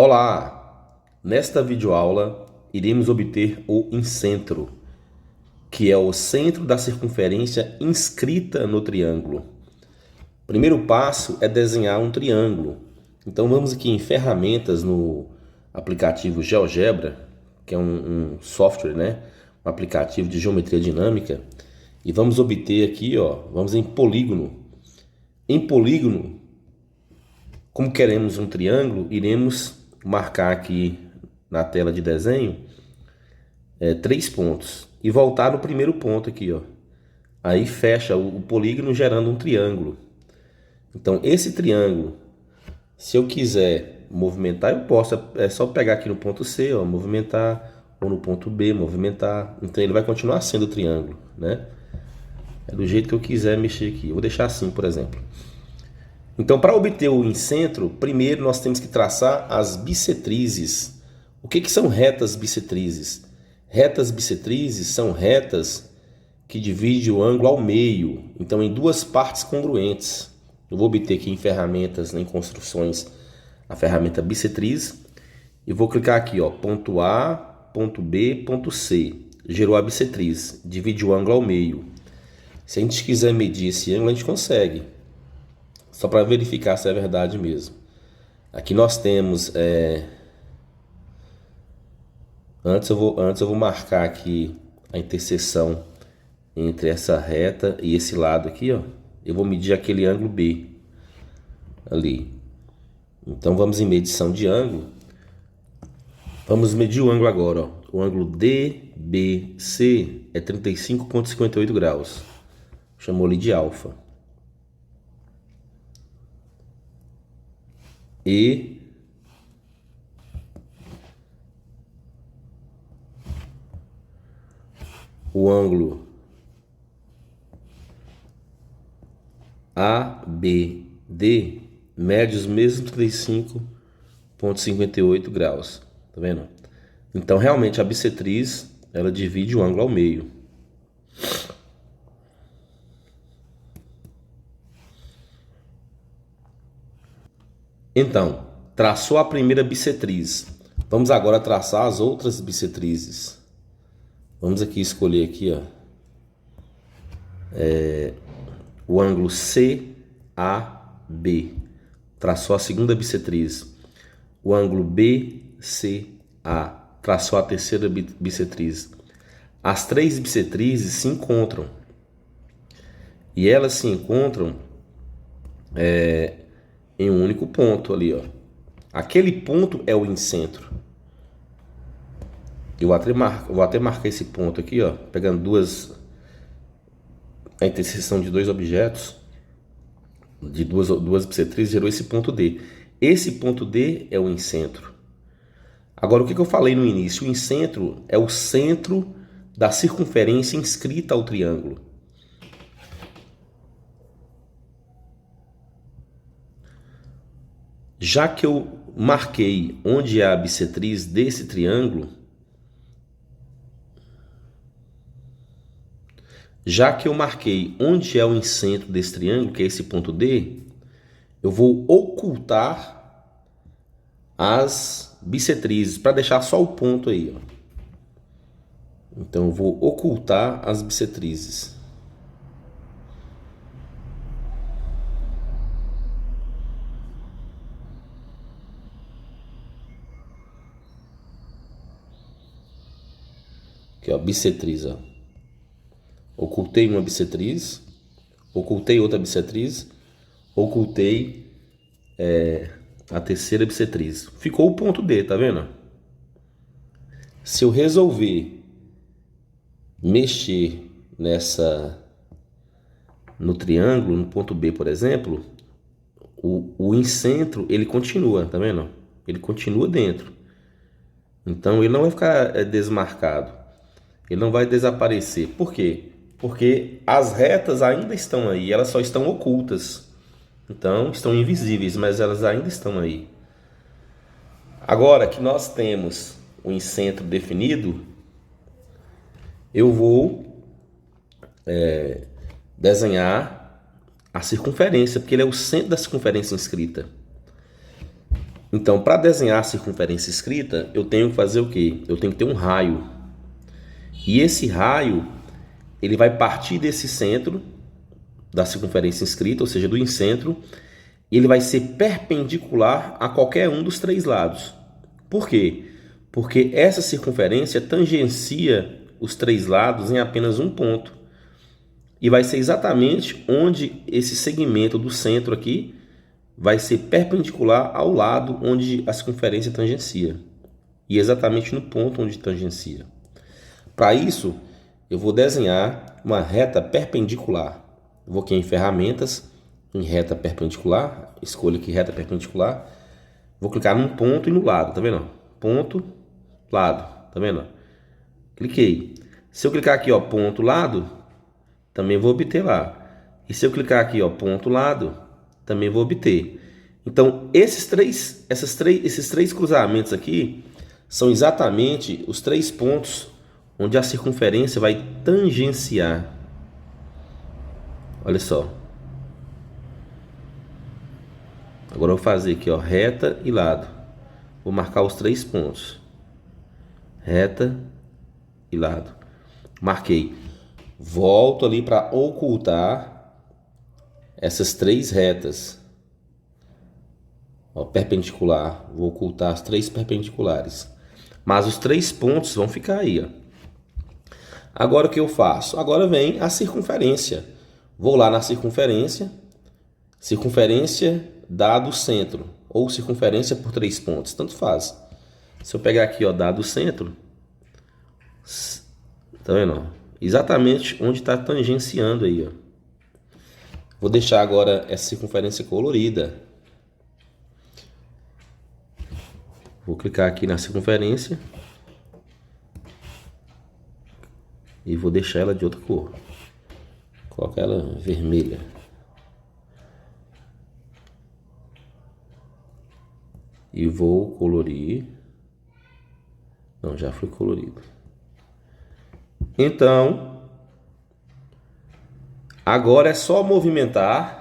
Olá! Nesta videoaula iremos obter o incentro, que é o centro da circunferência inscrita no triângulo. O primeiro passo é desenhar um triângulo. Então vamos aqui em ferramentas no aplicativo GeoGebra, que é um software, né? Um aplicativo de geometria dinâmica. E vamos obter aqui, vamos em polígono. Em polígono, como queremos um triângulo, iremos marcar aqui na tela de desenho 3 pontos e voltar no primeiro ponto aqui, Aí fecha o polígono gerando um triângulo. Então esse triângulo, se eu quiser movimentar, eu posso, é só pegar aqui no ponto C, movimentar, ou no ponto B, movimentar. Então ele vai continuar sendo triângulo, né? É do jeito que eu quiser mexer aqui. Eu vou deixar assim, por exemplo. Então, para obter o incentro, primeiro nós temos que traçar as bissetrizes. O que são retas bissetrizes? Retas bissetrizes são retas que dividem o ângulo ao meio, então em duas partes congruentes. Eu vou obter aqui em ferramentas, em construções, a ferramenta bissetriz e vou clicar aqui, ponto A, ponto B, ponto C. Gerou a bissetriz, divide o ângulo ao meio. Se a gente quiser medir esse ângulo, a gente consegue. Só para verificar se é verdade mesmo. Aqui nós temos... Antes eu vou marcar aqui a interseção entre essa reta e esse lado aqui, Eu vou medir aquele ângulo B ali. Então vamos em medição de ângulo. Vamos medir o ângulo agora, O ângulo DBC é 35,58 graus. Chamou-lhe de alfa. E o ângulo ABD mede os mesmos 35,58 graus. Tá vendo? Então realmente a bissetriz ela divide o ângulo ao meio. Então, traçou a primeira bissetriz. Vamos agora traçar as outras bissetrizes. Vamos aqui escolher aqui, o ângulo CAB. Traçou a segunda bissetriz. O ângulo BCA. Traçou a terceira bissetriz. As três bissetrizes se encontram. E elas se encontram em um único ponto ali, Aquele ponto é o incentro. Eu vou até marcar esse ponto aqui, pegando a interseção de dois objetos, de duas bissetrizes, gerou esse ponto D. Esse ponto D é o incentro. Agora, o que eu falei no início? O incentro é o centro da circunferência inscrita ao triângulo. Já que eu marquei onde é a bissetriz desse triângulo, já que eu marquei onde é o incentro desse triângulo, que é esse ponto D, eu vou ocultar as bissetrizes para deixar só o ponto aí, Então eu vou ocultar as bissetrizes. Aqui, bissetriz, Ocultei uma bissetriz, ocultei outra bissetriz, ocultei a terceira bissetriz. Ficou o ponto D, tá vendo? Se eu resolver mexer no triângulo, no ponto B, por exemplo, o incentro, ele continua, tá vendo? Ele continua dentro. Então ele não vai ficar desmarcado. Ele não vai desaparecer. Por quê? Porque as retas ainda estão aí, elas só estão ocultas. Então, estão invisíveis, mas elas ainda estão aí. Agora que nós temos o incentro definido, eu vou desenhar a circunferência, porque ele é o centro da circunferência inscrita. Então, para desenhar a circunferência escrita, eu tenho que fazer o quê? Eu tenho que ter um raio. E esse raio, ele vai partir desse centro da circunferência inscrita, ou seja, do incentro, e ele vai ser perpendicular a qualquer um dos três lados. Por quê? Porque essa circunferência tangencia os três lados em apenas um ponto. E vai ser exatamente onde esse segmento do centro aqui vai ser perpendicular ao lado onde a circunferência tangencia. E exatamente no ponto onde tangencia. Para isso, eu vou desenhar uma reta perpendicular. Eu vou aqui em ferramentas, em reta perpendicular, escolho aqui reta perpendicular. Vou clicar num ponto e no lado, tá vendo? Ponto, lado, tá vendo? Cliquei. Se eu clicar aqui, ó, ponto, lado, também vou obter lá. E se eu clicar aqui, ó, ponto, lado, também vou obter. Então, esses três cruzamentos aqui são exatamente os três pontos onde a circunferência vai tangenciar. Olha só. Agora eu vou fazer aqui, ó, reta e lado. Vou marcar os três pontos. Reta e lado. Marquei. Volto ali para ocultar essas três retas. Ó, perpendicular. Vou ocultar as três perpendiculares. Mas os três pontos vão ficar aí, ó. Agora o que eu faço? Agora vem a circunferência. Vou lá na circunferência. Circunferência dado centro. Ou circunferência por três pontos. Tanto faz. Se eu pegar aqui, ó, dado centro. Tá vendo? Exatamente onde está tangenciando aí, ó. Vou deixar agora essa circunferência colorida. Vou clicar aqui na circunferência. E vou deixar ela de outra cor. Colocar ela vermelha. E vou colorir. Não, já foi colorido. Então, agora é só movimentar.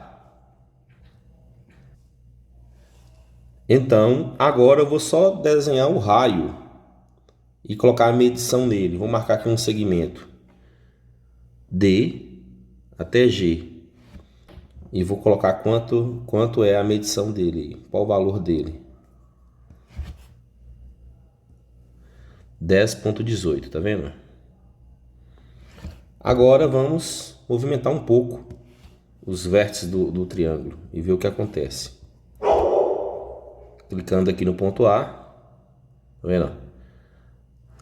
Então, agora eu vou só desenhar o raio e colocar a medição nele. Vou marcar aqui um segmento D até G. E vou colocar quanto é a medição dele, qual o valor dele. 10,18, tá vendo? Agora vamos movimentar um pouco os vértices do triângulo e ver o que acontece. Clicando aqui no ponto A, tá vendo?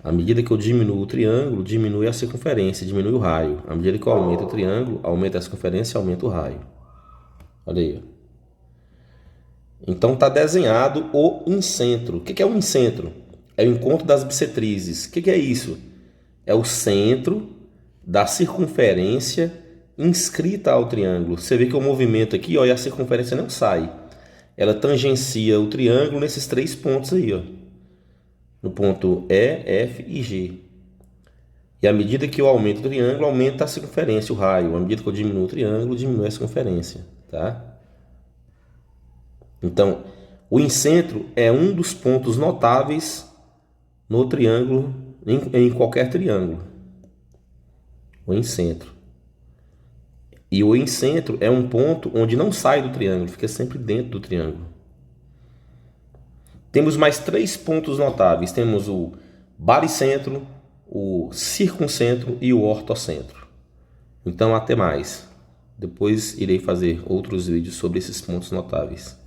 À medida que eu diminuo o triângulo, diminui a circunferência, diminui o raio. À medida que eu aumento o triângulo, aumenta a circunferência e aumenta o raio. Olha aí. Então está desenhado o incentro. O que é o incentro? É o encontro das bissetrizes. O que é isso? É o centro da circunferência inscrita ao triângulo. Você vê que o movimento aqui, ó, e a circunferência não sai. Ela tangencia o triângulo nesses três pontos aí, ó. No ponto E, F e G. E à medida que eu aumento o triângulo, aumenta a circunferência, o raio. À medida que eu diminuo o triângulo, diminui a circunferência, tá? Então, o incentro é um dos pontos notáveis no triângulo, em qualquer triângulo. O incentro. E o incentro é um ponto onde não sai do triângulo, fica sempre dentro do triângulo. Temos mais três pontos notáveis. Temos o baricentro, o circuncentro e o ortocentro. Então, até mais. Depois irei fazer outros vídeos sobre esses pontos notáveis.